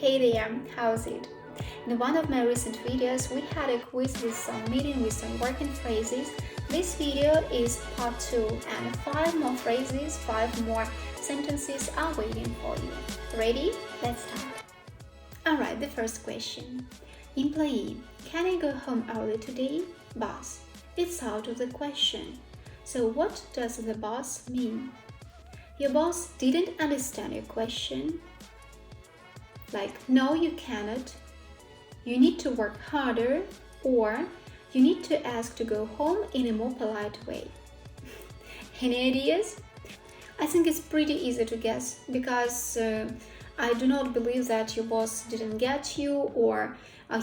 Hey there, how's it? In one of my recent videos, we had a quiz with some meaning with some working phrases. This video is part 2 and 5 more phrases, 5 more sentences are waiting for you. Ready? Let's start. Alright, the first question. Employee, can I go home early today? Boss, it's out of the question. So what does the boss mean? Your boss didn't understand your question. Like, no, you cannot. You need to work harder, or you need to ask to go home in a more polite way. Any ideas? I think it's pretty easy to guess because I do not believe that your boss didn't get you or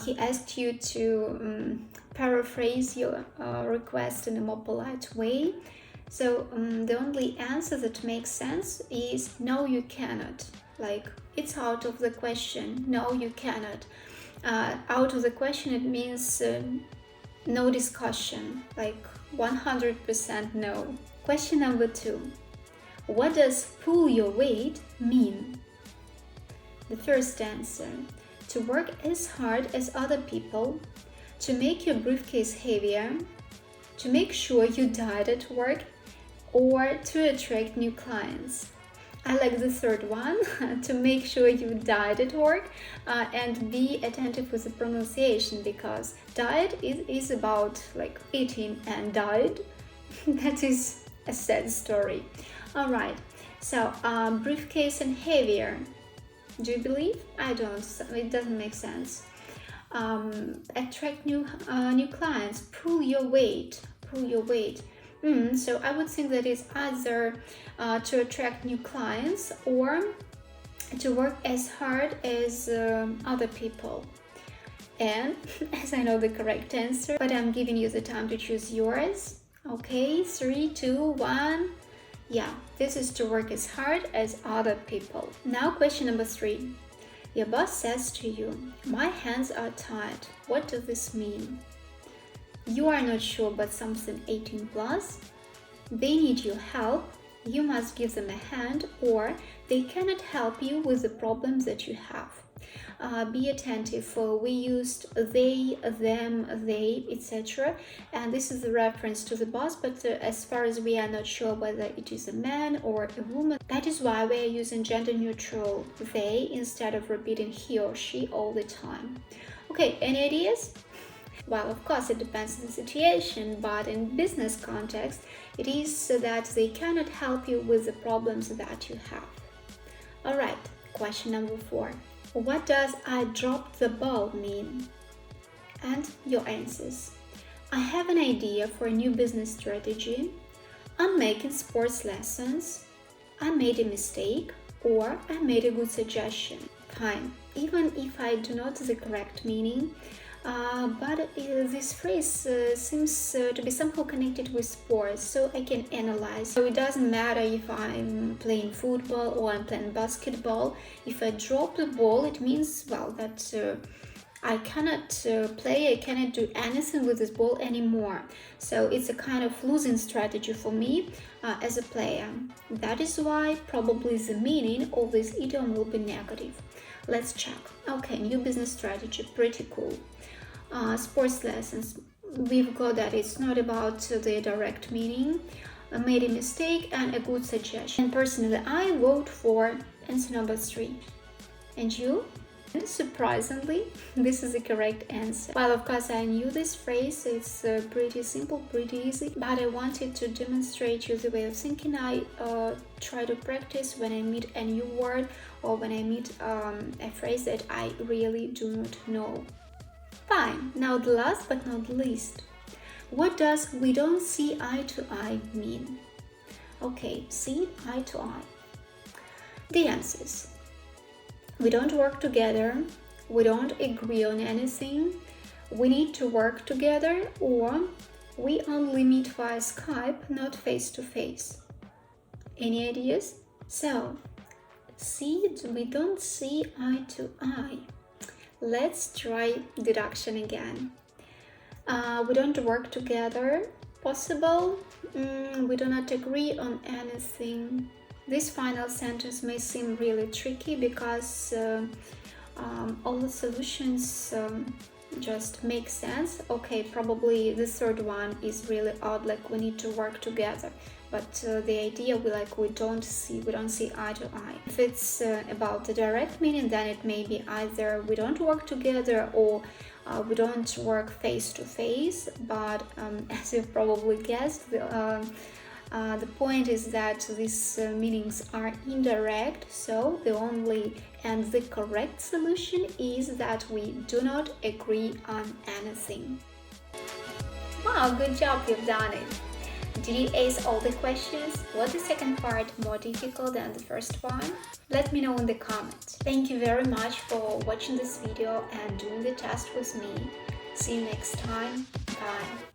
he asked you to paraphrase your request in a more polite way. So the only answer that makes sense is no, you cannot. Like, it's out of the question. No, you cannot. Out of the question, it means no discussion, like 100% no. Question number 2. What does pull your weight mean? The first answer, to work as hard as other people, to make your briefcase heavier, to make sure you diet at work, or to attract new clients. I like the third one, to make sure you diet at work and be attentive with the pronunciation, because diet is about like eating, and diet, that is a sad story. Alright, so briefcase and heavier. Do you believe? I don't, it doesn't make sense. Attract new clients, pull your weight. So I would think that it's either to attract new clients or to work as hard as other people. And as I know the correct answer, but I'm giving you the time to choose yours. Okay, 3, 2, 1. Yeah, this is to work as hard as other people. Now question number 3. Your boss says to you, my hands are tied. What does this mean? You are not sure about something 18 plus. They need your help. You must give them a hand, or they cannot help you with the problems that you have. Be attentive. We used they, them, they, etc. And this is a reference to the boss, but as far as we are not sure whether it is a man or a woman, that is why we are using gender neutral they instead of repeating he or she all the time. Okay, any ideas? Well, of course, it depends on the situation, but in business context, it is so that they cannot help you with the problems that you have. Alright, question number 4. What does I dropped the ball mean? And your answers. I have an idea for a new business strategy. I'm making sports lessons. I made a mistake, or I made a good suggestion. Fine, even if I do not know the correct meaning, but this phrase seems to be somehow connected with sports, so I can analyze. So it doesn't matter if I'm playing football or I'm playing basketball. If I drop the ball, it means, well, that I cannot play, I cannot do anything with this ball anymore. So it's a kind of losing strategy for me as a player. That is why probably the meaning of this idiom will be negative. Let's check. Okay, new business strategy, pretty cool. Sports lessons, we've got that it's not about the direct meaning. I made a mistake and a good suggestion. And personally, I vote for answer number 3. And you? And surprisingly, this is the correct answer. Well, of course, I knew this phrase. It's pretty simple, pretty easy, but I wanted to demonstrate you the way of thinking I try to practice when I meet a new word or when I meet a phrase that I really do not know. Fine, now the last but not least. What does we don't see eye to eye mean? Okay, see eye to eye. The answers. We don't work together, we don't agree on anything, we need to work together, or we only meet via Skype, not face to face. Any ideas? So, we don't see eye to eye. Let's try deduction again. We don't work together, possible. We do not agree on anything. This final sentence may seem really tricky because all the solutions just make sense. Okay, probably the third one is really odd, like we need to work together, but the idea we don't see eye to eye. If it's about the direct meaning, then it may be either we don't work together or we don't work face to face. But as you've probably guessed, the point is that these meanings are indirect, so the only and the correct solution is that we do not agree on anything. Wow, good job, you've done it! Did you ace all the questions? Was the second part more difficult than the first one? Let me know in the comments. Thank you very much for watching this video and doing the test with me. See you next time. Bye.